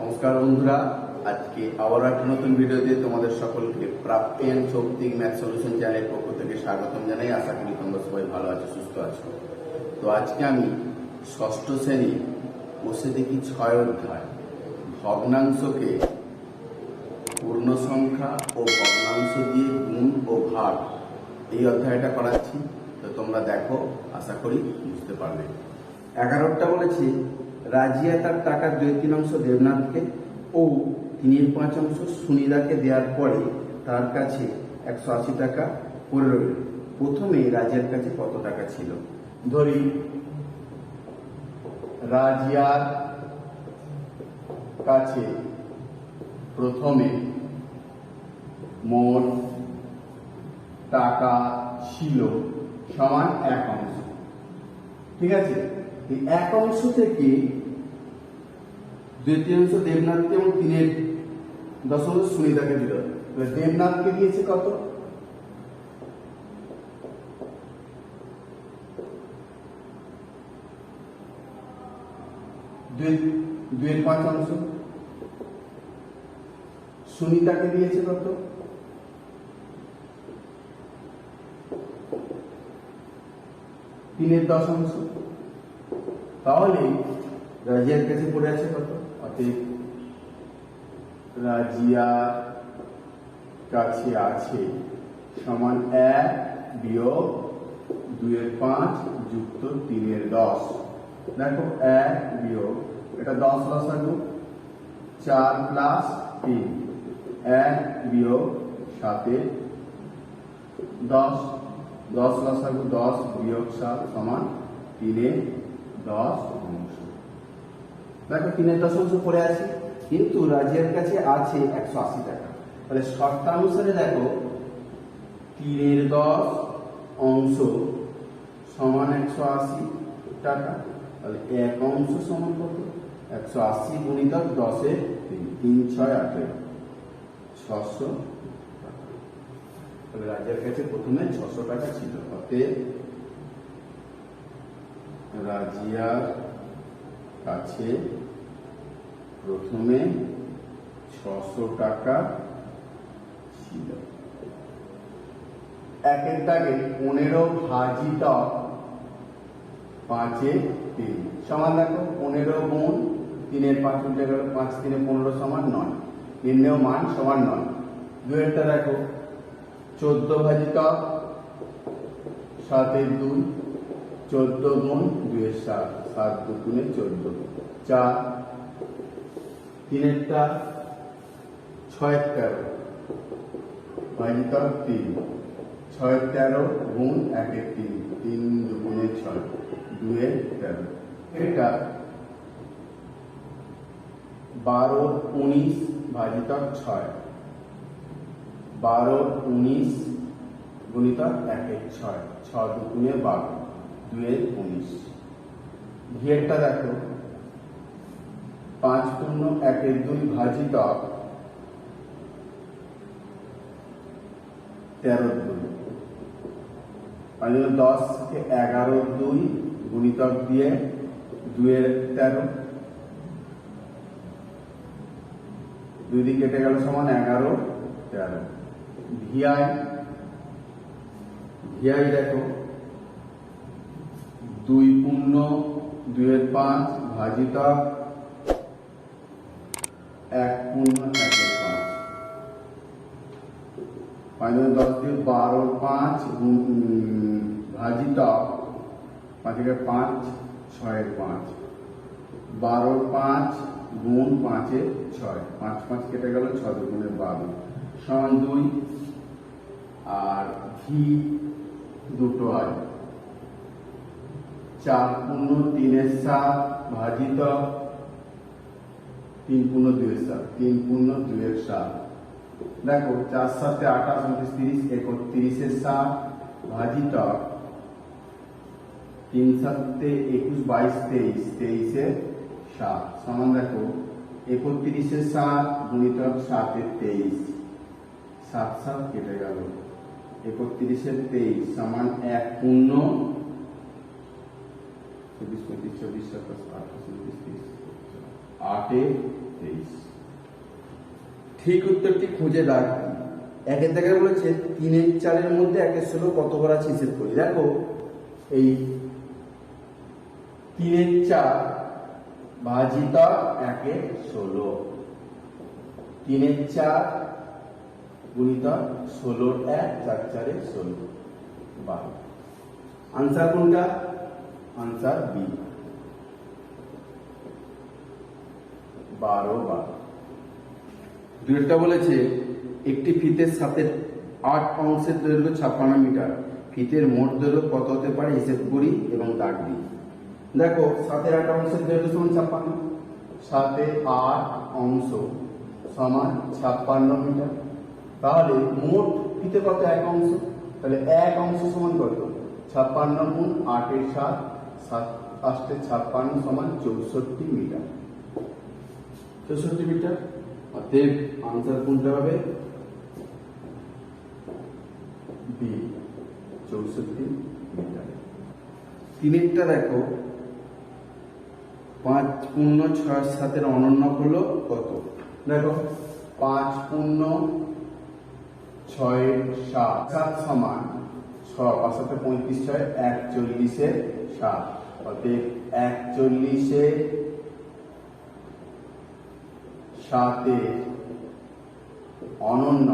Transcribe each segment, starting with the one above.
নমস্কার বন্ধুরা, আজকে আবার একটা নতুন ভিডিওতে তোমাদের সকলকে প্রাপ্তিয়ান শক্তিক ম্যাথ সলিউশন চ্যানেলের পক্ষ থেকে স্বাগতম জানাই। আশা করি তোমরা সবাই ভালো আছো, সুস্থ আছো। তো আজকে আমি ষষ্ঠ শ্রেণী বসে দেখি 6 অধ্যায় ভগ্নাংশকে পূর্ণ সংখ্যা ও ভগ্নাংশ দিয়ে গুণ ও ভাগ, এই অধ্যায়টা করাচ্ছি। তো তোমরা দেখো, আশা করি বুঝতে পারবে। 11টা বলেছি রাজিয়া তার টাকার 2/3 দেবনাথকে ও 3/5 সুনীলাকে দেওয়ার পরে তার কাছে 180 টাকা পড়ে রইল। প্রথমে রাজিয়ার কাছে কত টাকা ছিল? ধরি রাজিয়ার কাছে প্রথমে মোট টাকা ছিল সমান 1 অংশ। ঠিক আছে, এই 1 অংশ থেকে 2/3 দেবনাথকে এবং 3/10 সুনীতাকে দিল। দেবনাথকে দিয়েছে কত? 2/5 অংশ। সুনীতাকে দিয়েছে কত? 3/10 অংশ। তাহলে রাজিয়ার কাছে পড়ে আছে কত? অতএব রাজিয়ার কাছে আছে সমান 1 বিয়োগ 2/5 যুক্ত 3/10। দেখো 1 বিয়োগ, এটা 10 লসাগু 4 প্লাস 3, 1 বিয়োগ 7/10, 10 লসাগু 10 বিয়োগ 7 সমান 3/10 অংশ। দেখো 3/10 অংশ পড়ে আছে, কিন্তু রাজিয়ার কাছে আছে 180 টাকা। তাহলে শর্তানুসারে দেখো 3/10 অংশ সমান 180 টাকা। তাহলে 1 অংশ সমান কত? 180 গুণিতক 10-এর 3, 6 18, 600 টাকা। তাহলে রাজিয়ার কাছে প্রথমে 600 টাকা ছিল। অতএব রাজিয়ার কাছে প্রথমে 600 টাকা ছিল। 1-এর দাগে 15 ভাজিতক 5/3 সমান দেখো 15 গুণ 3/5 উঠে গেল, 5 3 15 সমান 9। নির্ণেয় মান সমান 9। 2-এরটা দেখো 14 ভাজিতক 7/2, 14 গুণ 2/7, 7 2 14, 4। 3-এরটা 6/13 ভাজিতক 3, 6/13 গুণ 1/3, 3 2 6, 2/13। এটা 12 19 ভাজিতক 6, 12 19 গুণিতক 1/6, 6 2 12, 2/19। ঘিয়েরটা দেখো 5 পূর্ণ 1/2 ভাজিতক 13/2, 10 কে 11/2 গুণিতক দিয়ে 2/13, 2 দিয়ে কেটে গেল সমান 11/13। ভিআই দেখো 2 পূর্ণ 2/5 ভাজিতক 1 পূর্ণ 1/5, 10 দিয়ে 12/5 ভাজিতক 5/5 6/5, 12/5 গুণ 5/6, 5 5 কেটে গেল, 6 2 12 সমান 2। আর ভি দুটো হয় 4 পূর্ণ 3/7 ভাজিতক 3 পূর্ণ 2/7, 3 পূর্ণ 2/7। দেখো 4 7 28 29 31/7 ভাজিতক 3 7 21 22 23/7 সমান দেখো 31/7 গুণিতক 7/23, 7 7 কেটে গেল, 31/23 সমান 1 পূর্ণ 24 25 24 27 28 29 30 8 23। ঠিক উত্তরটি খুঁজে রাখবি। একের জায়গায় বলেছে 3 এর 4 মধ্যে 1 এর 16 কত বার আছে হিসেব করি। দেখো এই 3 এর 4 ভাজিতা 1 এর 16, 3 এর 4 গুণিতা 16 1 4 4 এর 16, 12। আনসার কোনটা? আনসার বি, 12 বার। দুইটা বলেছে একটি ফিতের সাথে 8 অংশের দৈর্ঘ্য 56 মিটার, ফিতের মোট দৈর্ঘ্য কত হতে পারে হিসেব করি এবং দাগ দিই। দেখো 7 এর 8 অংশের দৈর্ঘ্য সমান 56, 7 এর 8 অংশ সমান 56 মিটার। তাহলে মোট ফিতে কত? 1 অংশ, তাহলে 1 অংশ সমান কত? 56 গুণ 8 এর 7, 7 8 এর 56 সমান 64 মিটার, 64 মিটার। অতএব আনসার কোনটা হবে? B, 64 metre. তিনেরটা দেখো 5 পূর্ণ 6 7 অনন্য হলো কত? দেখো 5 পূর্ণ 6 7, 7 সমান 6, 5 7 35, 6 41 এর 7। অতএব 41 এর 7 অনন্য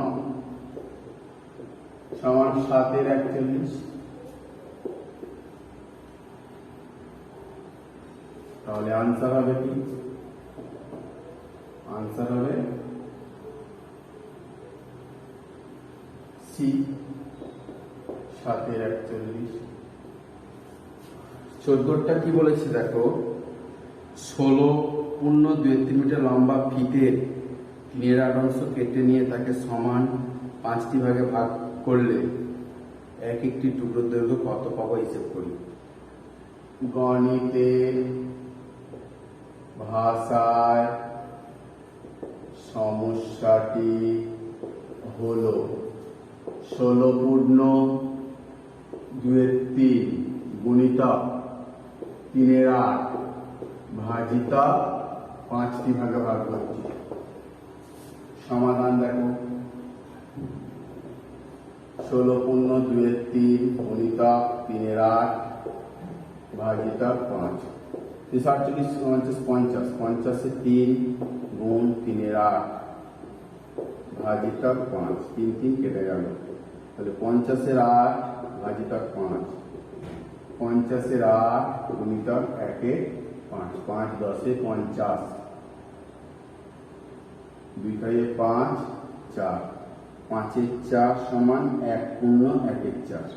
সমান 7 এর 41। তাহলে আনসার হবে কি? আনসার হবে সি, 7 এর 41। 14টা কি বলেছে দেখো 16 পূর্ণ 2-3 মিটার লম্বা ফিতের 3 এর 8 অংশ কেটে নিয়ে তাকে সমান 5টি ভাগে ভাগ করলে এক একটি টুকরোর দৈর্ঘ্য কত পাবো হিসেব করি। গণিতের ভাষায় সমস্যাটি হলো 16 পূর্ণ 2-3 গুণিতক 3 এর 8 ভাজিতা 5টি ভাগে ভাগ করছি। সমাধান দেখো 16 পূর্ণ 2-3 গুণিতক 3 এর 8 ভাজিতা 5, 48 50, 50 এ 3 গুণ 3 এর 8 ভাজিতা 5, 3 3 কেটে গেল। তাহলে 50 এর 8 ভাজিতা 5, 50 এর 8 গুণিতক 1 এ 5, 5 10 এ 50, 2 5 4, 5 এর 4 সমান 1 পূর্ণ 1 এর 4।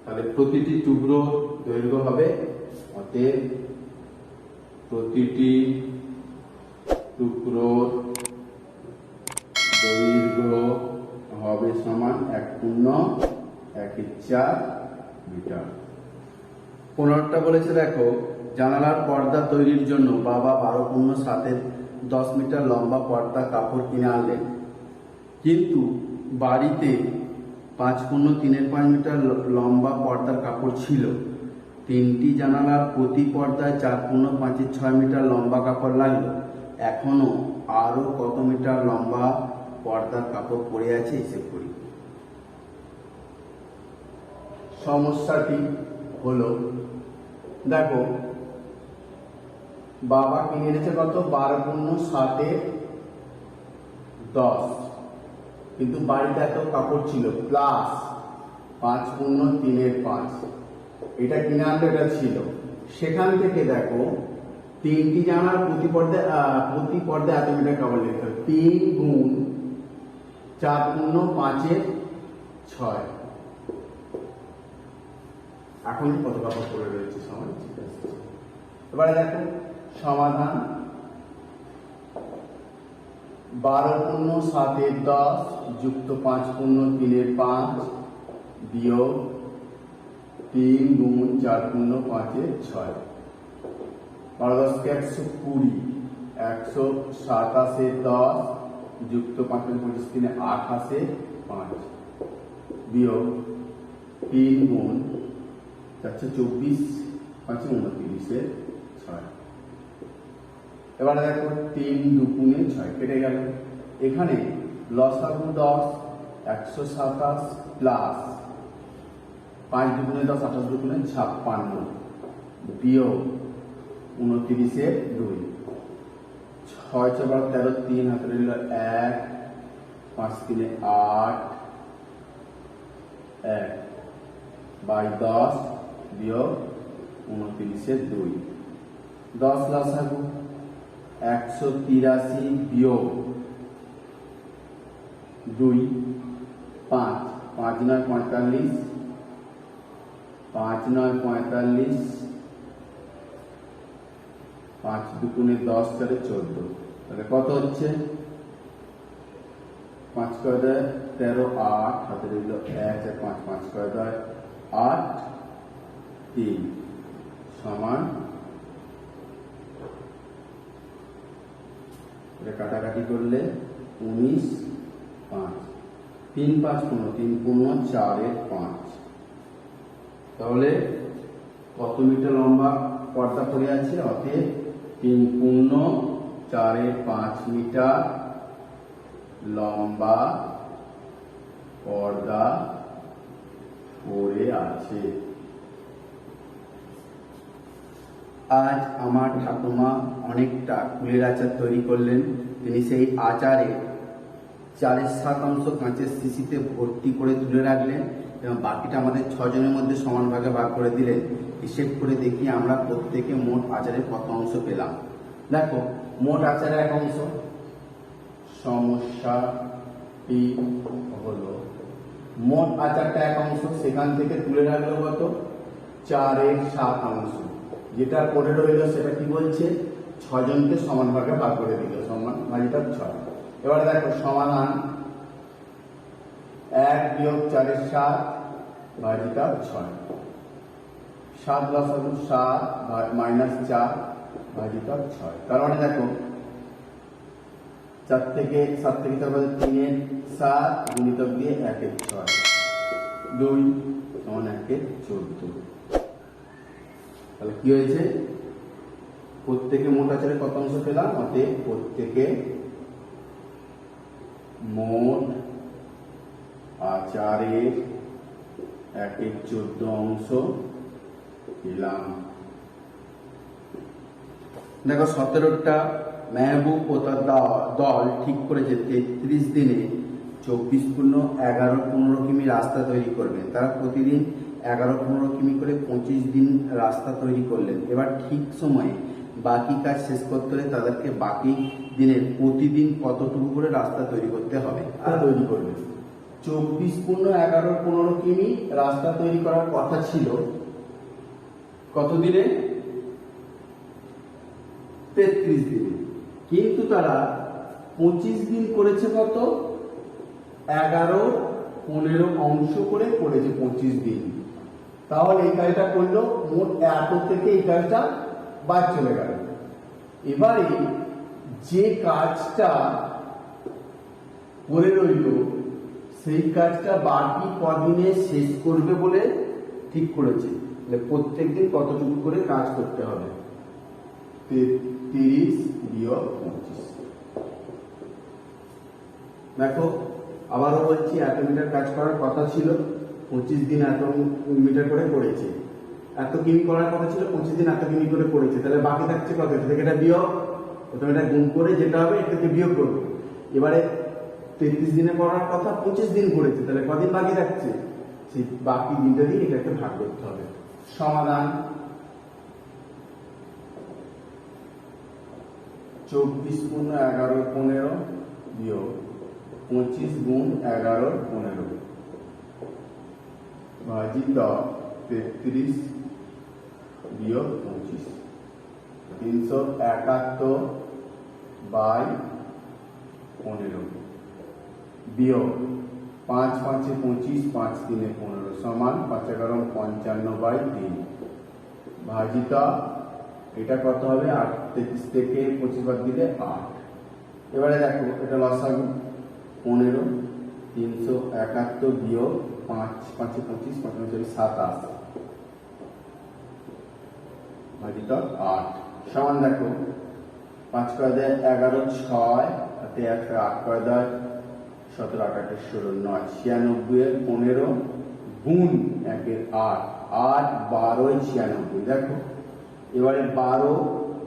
তাহলে প্রতিটি টুকরো দৈর্ঘ্য হবে, অতএব প্রতিটি টুকরোর দৈর্ঘ্য হবে সমান 1 পূর্ণ 1 এর 4 মিটার। 15টা বলেছে দেখো জানালার পর্দা তৈরির জন্য বাবা 12 পূর্ণ 7 এর 10 মিটার লম্বা পর্দা কাপড় কিনে আনলেন, কিন্তু বাড়িতে 5 পূর্ণ 3 এর 5 মিটার লম্বা পর্দার কাপড় ছিল। 3টি জানালার প্রতি পর্দায় 4 পূর্ণ 5 এর 6 মিটার লম্বা কাপড় লাগলো। এখনো আরো কত মিটার লম্বা পর্দার কাপড় পড়ে আছে হিসেব করি। সমস্যাটি হলো দেখো বাবা কিনে এনেছে কত? 12 পূর্ণ 7 এর 10, কিন্তু বাড়িতে এত কাপড় ছিল প্লাস 5 পূর্ণ 3 এর 5, এটা কিনে আনলে এটা ছিল। সেখান থেকে দেখো 3টি জানালার প্রতি পর্দায় এত মিটার কাপড় লিখতে হবে। 3 গুণ 4 পূর্ণ 5 এর 6, এখন কত কাপড় পড়ে রয়েছে সমান। ঠিক আছে, এবারে দেখো সমাধান। 12 পূর্ণ 7 এর 10 যুক্ত 5 পূর্ণ 3 এর 5 বিয়োগ 3 গুণ 4 পূর্ণ 5 এর 6, 12 10 কে 120, 127 এর 10 যুক্ত 5 25 3 28 এর 5 বিয়োগ 3 গুণ 424 5 29 এর 6। এবারে দেখো 3 দুগুণে 6 কেটে গেল। এখানে লসাগু 10 127 প্লাস 5 দুগুণে 10 28 দুগুণে 56 বিয়োগ 29 2 6 × 13 3 হাতে রইল 1 5 3 8 1 বাই 10 বিয়োগ 29 2 10 লসাগু 183 বিয়োগ 2 5 5 9 45 5 9 45 5 দুগুণে 10 4 14 তাহলে কত হচ্ছে 5 × 13 8 হাতে রইল 1 5 5 × 8 3 সমান কাটাকাটি করলে 19 5 3 5 15 3 15 4 5। তাহলে কত মিটার লম্বা পর্দা পড়ে আছে? অতএব 3 15 4 5 মিটার লম্বা পর্দা পড়ে আছে। আজ আমার ঠাকুমা অনেকটা কুলের আচার তৈরি করলেন। তিনি সেই আচারে 4/7 কাঁচের শিশিতে ভর্তি করে তুলে রাখলেন এবং বাকিটা আমাদের 6 জনের মধ্যে সমান ভাগে ভাগ করে দিলেন। হিসেব করে দেখি আমরা প্রত্যেকে মোট আচারের কত অংশ পেলাম। দেখো, মোট আচারে 1 অংশ। সমস্যাটি হলো মোট আচারটা 1 অংশ, সেখান থেকে তুলে রাখলো কত? 4/7। যেটা পড়ে রইল সেটা কি বলছে? 6 জনকে সমান ভাগে ভাগ করে দিল, সমান ভাজিটা 6। এবারে দেখো সমাধান 1 বিয়োগ 4/7 ভাজিটা 6। 7 লসাগু 7 মাইনাস 4 ভাজিটা 6। তার মানে দেখো 4 থেকে 7 থেকে 4 বাজে 3 7 গুণিতক দিয়ে 1 6 2 সমান 1 14। তাহলে কি হয়েছে? প্রত্যেকে মোট আচারে কত অংশ পেলাম? অতএব প্রত্যেকে মোট আচারের 1/14 অংশ পেলাম। দেখো 17টা মেহবুব ও তার দল ঠিক করেছে 33 দিনে 24 পূর্ণ 11-15 কিমি রাস্তা তৈরি করবেন। তারা প্রতিদিন 11-15 কিমি করে 25 দিন রাস্তা তৈরি করলেন। এবার ঠিক সময়ে বাকি কাজ শেষ করতে হলে তাদেরকে বাকি দিনের প্রতিদিন কতটুকু করে রাস্তা তৈরি করতে হবে? আর তৈরি করবে 24 পূর্ণ 11-15 কিমি রাস্তা তৈরি করার কথা ছিল কত দিনে? 33 দিনে। কিন্তু তারা 25 দিন করেছে কত? 11-15 অংশ করে করেছে 25 দিন। তাহলে এই কাজটা করলো, মোট এত থেকে এই কাজটা বাদ চলে গেল। এবারে যে কাজটা করে রইল সেই কাজটা বাকি কদিনে শেষ করবে বলে ঠিক করেছে। প্রত্যেকদিন কতটুকু করে কাজ করতে হবে? 33 বিয়োগ 25। দেখো আবারও বলছি, এত মিটার কাজ করার কথা ছিল, 25 দিন এত মিটার করে করেছে। এত কিমি করার কথা ছিল, 25 দিন এত কিমি করে করেছে। তাহলে বাকি থাকছে কত? এটা থেকে এটা বিয়োগ, প্রথমে এটা গুণ করে যেটা হবে এটা থেকে বিয়োগ করবো। এবারে 33 দিনে করার কথা, 25 দিন করেছে, তাহলে কদিন বাকি থাকছে? সেই বাকি দিনটা দিয়ে এটাকে ভাগ করতে হবে। সমাধান 24 পূর্ণ 11-15 বিয়োগ 25 গুণ 11-15 ভাজিত 33 বিয়োগ 25। 371 বাই 15 বিয়োগ 5 5 25 5 3 15 সমান 5 11 55 বাই 3 ভাজিত এটা কত হবে? 8 33 থেকে 25 বাদ দিলে 8। এবারে দেখো এটা লসাগু 15 371 বিয়োগ 5 5 25 25 27 ভাজিত 8 সমান দেখো 5 কয় দেয় 11, 6 হাতে 1, 8 কয় দেয় 17, 18, 16, 9, 96 এর 15 গুণ 1 এর 8, 8, 12, 96। দেখো এবারে 12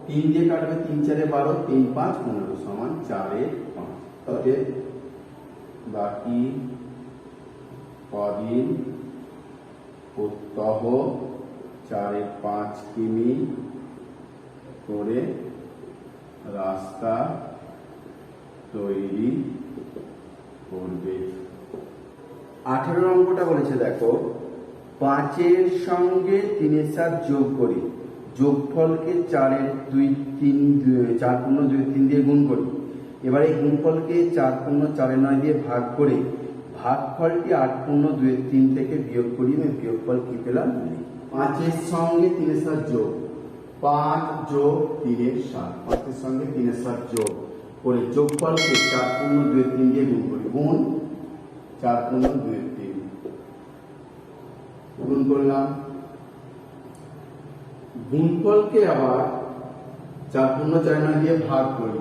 3 দিয়ে কাটবে, 3 4 12, 3 5 15 সমান 4 এর 5। তাহলে বাকি কদিন প্রত্যহ 4 এর 5 কিমি করে রাস্তা তৈরি করবে। 18 অঙ্কটা বলেছে দেখো 5 এর সঙ্গে 3 এর সাথে যোগ করি, যোগফলকে 4 এর 2 3 4 পূর্ণ 2 3 দিয়ে গুণ করি। এবার এই গুণফলকে 4 পূর্ণ 4 এর 9 দিয়ে ভাগ করে ভাগফলটি 8 পূর্ণ 2 এর 3 থেকে বিয়োগ করি। আমি বিয়োগফল কি পেলাম? 5 এর সঙ্গে 3 এর সাথে যোগ, 5 যোগ 3 এর 7, 5 এর সঙ্গে 3 এর সাথে যোগ করে যোগফলকে 4 পূর্ণ 2 এর 3 দিয়ে গুণ করি, গুণ 4 পূর্ণ 2 এর 3 গুণ করলাম। গুণফলকে আবার 4 পূর্ণ 4 9 দিয়ে ভাগ করি,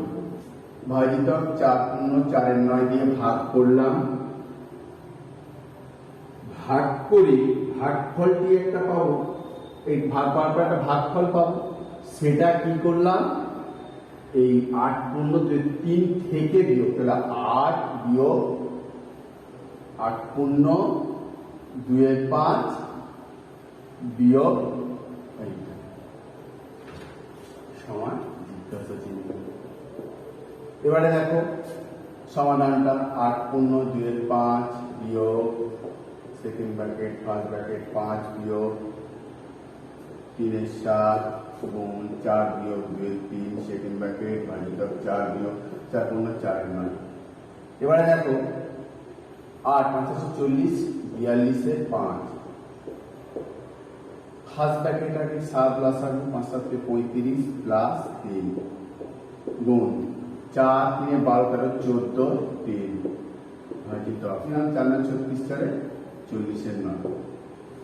ভাজিত 4 পূর্ণ 4 এর 9 দিয়ে ভাগ করলাম। ভাগ করে ভাগফলটি একটা পাবো, এই ভাগ পাওয়ার পর একটা ভাগফল পাবো, সেটা কি করলাম এই 8 পূর্ণ 2 এর 3 থেকে বিয়োগ, তাহলে 8 বিয়োগ 8 পূর্ণ 2 এর 5 বিয়োগ সমান জিজ্ঞাসা চিহ্ন। এবারে দেখো সমাধানটা 8 পূর্ণ 2 এর 5 বিয়োগ সেকেন্ড ব্র্যাকেট ফার্স্ট ব্র্যাকেট 5 বিয়োগ 3 এর 7 গুণ 4 বিয়োগ 2 এর 3 সেকেন্ড ব্র্যাকেট ভাজিত 4 বিয়োগ 4 পূর্ণ 4 এর 9। এবারে দেখো 8 5 40, 42 এর 5 ফার্স্ট ব্র্যাকেট আগে 7 প্লাস 5 7 35 প্লাস 3 গুণ 4 3 12 13 14 3 ভাজিত 4 9 36 4 40 এর 9।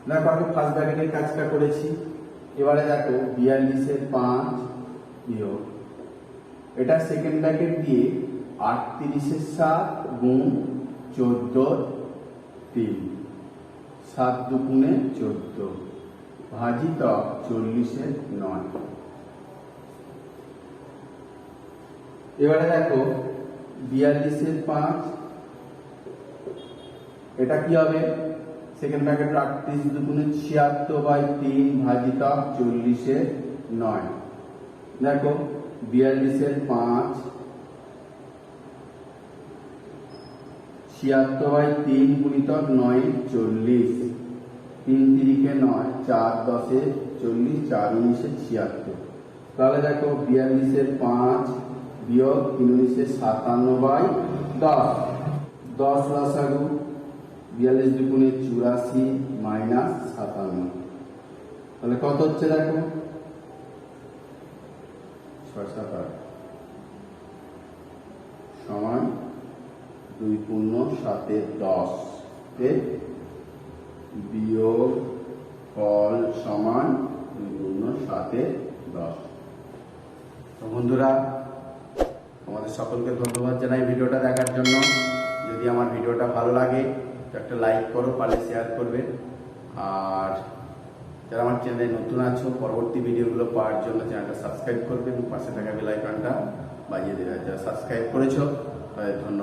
দেখো আমি ফার্স্ট ব্র্যাকেটের কাজটা করেছি। এবারে দেখো 42 এর 5 বিয়োগ এটা সেকেন্ড ব্র্যাকেট দিয়ে 38 এর 7 গুণ 14 3 7 দুগুণে 14 ভাজিত 40 এর 9। এবারে দেখো 42 এর 5 এটা কি হবে সেকেন্ড ব্র্যাকেট 38 দুগুণে 76/3 ভাজিত 40 এর 9। দেখো 42 এর 5 76/3 গুণিতক 9 40, 3 3 9, 4 10 40, 4 19 76। তাহলে দেখো 42 এর 5 বিয়োগ 19 57/10, 10 লসাগু 42 দুগুণে 84 মাইনাস 57। তাহলে কত হচ্ছে দেখো 6 7 8 সমান 2 পূর্ণ 7 এর 10 এর বিয়োগ ফল সমান 2 পূর্ণ 7 এর 10। তো বন্ধুরা তোমাদের সকলকে ধন্যবাদ জানাই ভিডিওটা দেখার জন্য। যদি আমার ভিডিওটা ভালো লাগে তো একটা লাইক করো, পারলে শেয়ার করবে। আর যারা আমার চ্যানেলে নতুন আছো পরবর্তী ভিডিওগুলো পাওয়ার জন্য চ্যানেলটা সাবস্ক্রাইব করবে এবং পাশে থাকা বেল আইকনটা বাজিয়ে দেবে। যারা সাবস্ক্রাইব করেছো তাদের ধন্যবাদ।